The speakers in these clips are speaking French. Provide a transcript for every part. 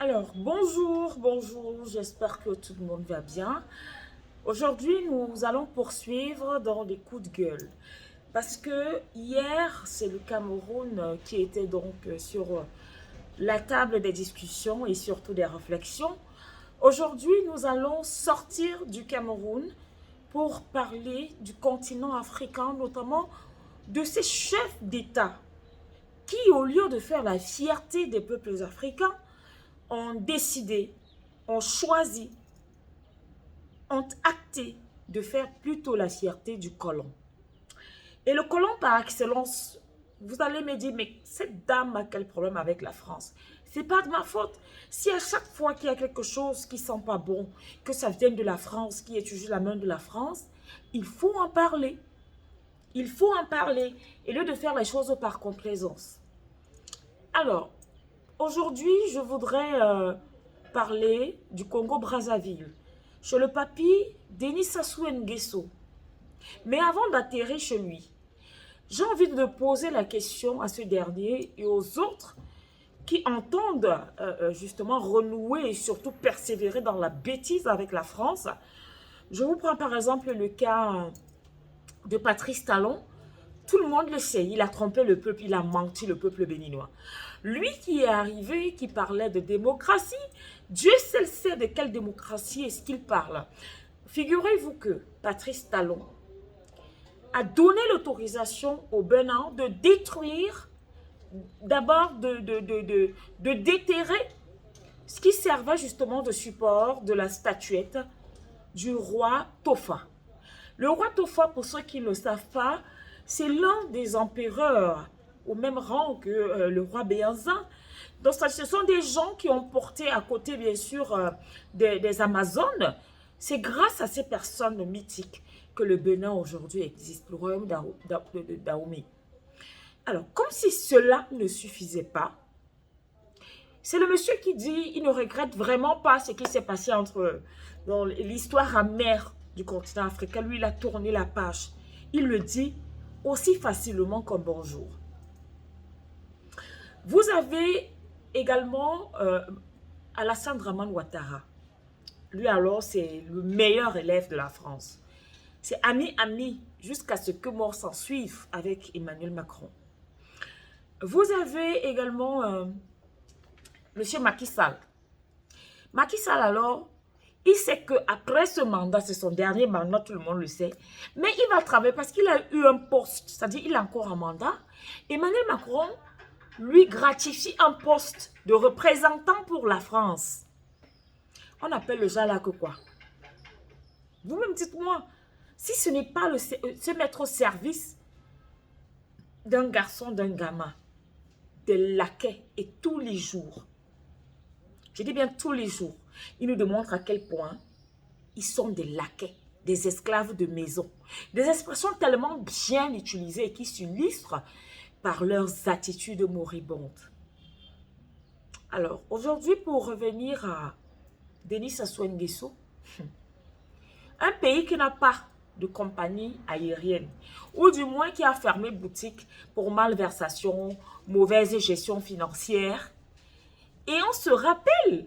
Alors, bonjour, j'espère que tout le monde va bien. Aujourd'hui, nous allons poursuivre dans les coups de gueule. Parce que hier, c'est le Cameroun qui était donc sur la table des discussions et surtout des réflexions. Aujourd'hui, nous allons sortir du Cameroun pour parler du continent africain, notamment de ces chefs d'État qui, au lieu de faire la fierté des peuples africains, ont décidé, ont choisi, ont acté de faire plutôt la fierté du colon. Et le colon par excellence, vous allez me dire, mais cette dame a quel problème avec la France? C'est pas de ma faute. Si à chaque fois qu'il y a quelque chose qui sent pas bon, que ça vienne de la France, qui est toujours la main de la France, il faut en parler. Il faut en parler, et lieu de faire les choses par complaisance. Alors, aujourd'hui, je voudrais parler du Congo-Brazzaville, chez le papy Denis Sassou Nguesso. Mais avant d'atterrir chez lui, j'ai envie de poser la question à ce dernier et aux autres qui entendent justement renouer et surtout persévérer dans la bêtise avec la France. Je vous prends par exemple le cas de Patrice Talon. Tout le monde le sait, il a trompé le peuple, il a menti le peuple béninois. Lui qui est arrivé, qui parlait de démocratie, Dieu seul sait de quelle démocratie est-ce qu'il parle. Figurez-vous que Patrice Talon a donné l'autorisation au Bénin de détruire, d'abord de déterrer ce qui servait justement de support de la statuette du roi Tofa. Le roi Tofa, pour ceux qui ne le savent pas, c'est l'un des empereurs au même rang que le roi Béanzin. Donc, ce sont des gens qui ont porté à côté, bien sûr, des Amazones. C'est grâce à ces personnes mythiques que le Bénin aujourd'hui existe, le royaume de Dahomey. Alors, comme si cela ne suffisait pas, c'est le monsieur qui dit il ne regrette vraiment pas ce qui s'est passé entre dans l'histoire amère du continent africain. Lui, il a tourné la page. Il le dit aussi facilement qu'un bonjour. Vous avez également Alassane Dramane Ouattara. Lui alors, c'est le meilleur élève de la France. C'est ami jusqu'à ce que mort s'en suive avec Emmanuel Macron. Vous avez également M. Macky Sall. Macky Sall alors, il sait qu'après ce mandat, c'est son dernier mandat, tout le monde le sait, mais il va travailler parce qu'il a eu un poste, c'est-à-dire il a encore un mandat. Emmanuel Macron lui gratifie un poste de représentant pour la France. On appelle le genre là que quoi? Vous-même dites-moi, si ce n'est pas se mettre au service d'un garçon, d'un gamin, des laquais et tous les jours, je dis bien tous les jours, il nous démontre à quel point ils sont des laquais, des esclaves de maison. Des expressions tellement bien utilisées et qui s'illustrent par leurs attitudes moribondes. Alors, aujourd'hui, pour revenir à Denis Sassou Nguesso, un pays qui n'a pas de compagnie aérienne, ou du moins qui a fermé boutique pour malversation, mauvaise gestion financière. Et on se rappelle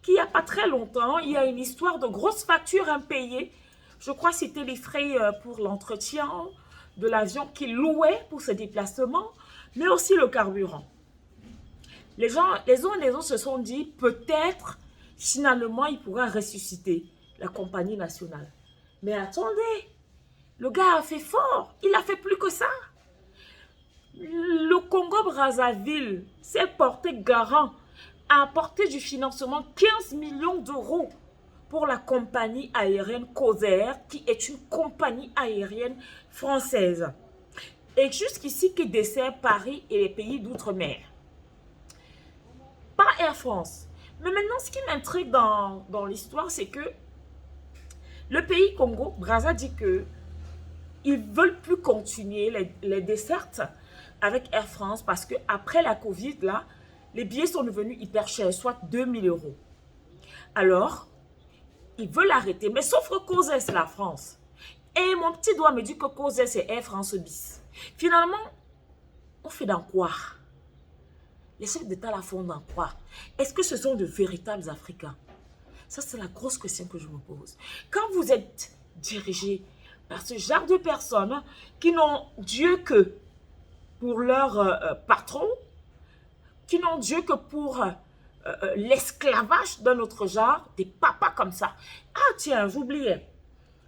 qu'il n'y a pas très longtemps, il y a une histoire de grosses factures impayées. Je crois que c'était les frais pour l'entretien de l'avion qu'il louait pour ses déplacements, mais aussi le carburant. Les uns et les autres se sont dit, peut-être, finalement, il pourra ressusciter la compagnie nationale. Mais attendez, le gars a fait fort, il a fait plus que ça. Le Congo-Brazzaville s'est porté garant, a apporté du financement 15 millions d'euros pour la compagnie aérienne Causair, qui est une compagnie aérienne française. Et jusqu'ici, qui dessert Paris et les pays d'outre-mer. Pas Air France. Mais maintenant, ce qui m'intrigue dans l'histoire, c'est que le pays Congo, Brazza dit que ils ne veulent plus continuer les dessertes avec Air France parce qu'après la Covid, là, les billets sont devenus hyper chers, soit 2000 euros. Alors, ils veulent arrêter. Mais sauf que Causair, c'est la France. Et mon petit doigt me dit que Causair, c'est Air France bis. Finalement, on fait dans quoi? Les chefs d'État la font dans quoi? Est-ce que ce sont de véritables Africains? Ça, c'est la grosse question que je me pose. Quand vous êtes dirigé par ce genre de personnes qui n'ont Dieu que pour leur patron, qui n'ont Dieu que pour l'esclavage d'un autre genre, des papas comme ça. Ah tiens, j'oubliais.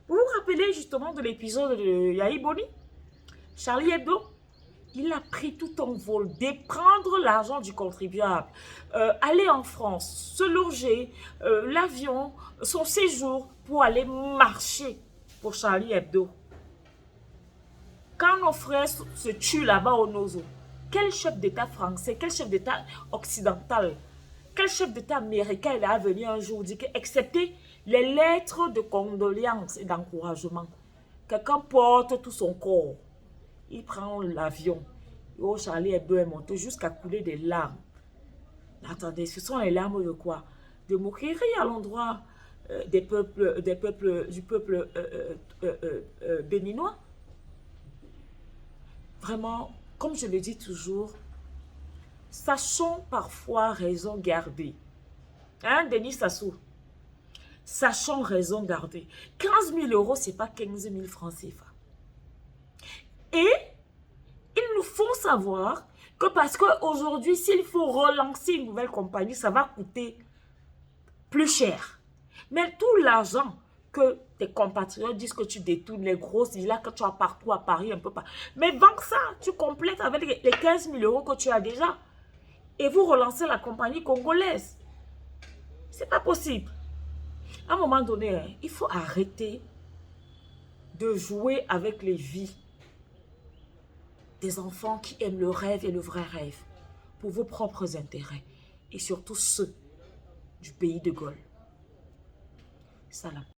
Vous vous rappelez justement de l'épisode de Yahi Boni? Charlie Hebdo? Il a pris tout en vol, déprendre l'argent du contribuable, aller en France, se loger, l'avion, son séjour pour aller marcher pour Charlie Hebdo. Quand nos frères se tuent là-bas au Nozo, quel chef d'État français, quel chef d'État occidental, quel chef d'État américain il est venu un jour dire que, excepté les lettres de condoléances et d'encouragement, quelqu'un porte tout son corps, il prend l'avion. Oh, Charlie Hebdo est monté jusqu'à couler des larmes. Attendez, ce sont les larmes de quoi? De moquerie à l'endroit du peuple béninois. Vraiment, comme je le dis toujours, sachons parfois raison garder. Hein, Denis Sassou? Sachons raison garder. 15 000 euros, ce n'est pas 15 000 francs CFA. Et ils nous font savoir que parce qu'aujourd'hui, s'il faut relancer une nouvelle compagnie, ça va coûter plus cher. Mais tout l'argent que tes compatriotes disent que tu détournes, les grosses villas que tu as partout à Paris, un peu pas. Mais vends ça, tu complètes avec les 15 000 euros que tu as déjà. Et vous relancez la compagnie congolaise. C'est pas possible. À un moment donné, il faut arrêter de jouer avec les vies des enfants qui aiment le rêve et le vrai rêve pour vos propres intérêts et surtout ceux du pays de Gaulle. Salam.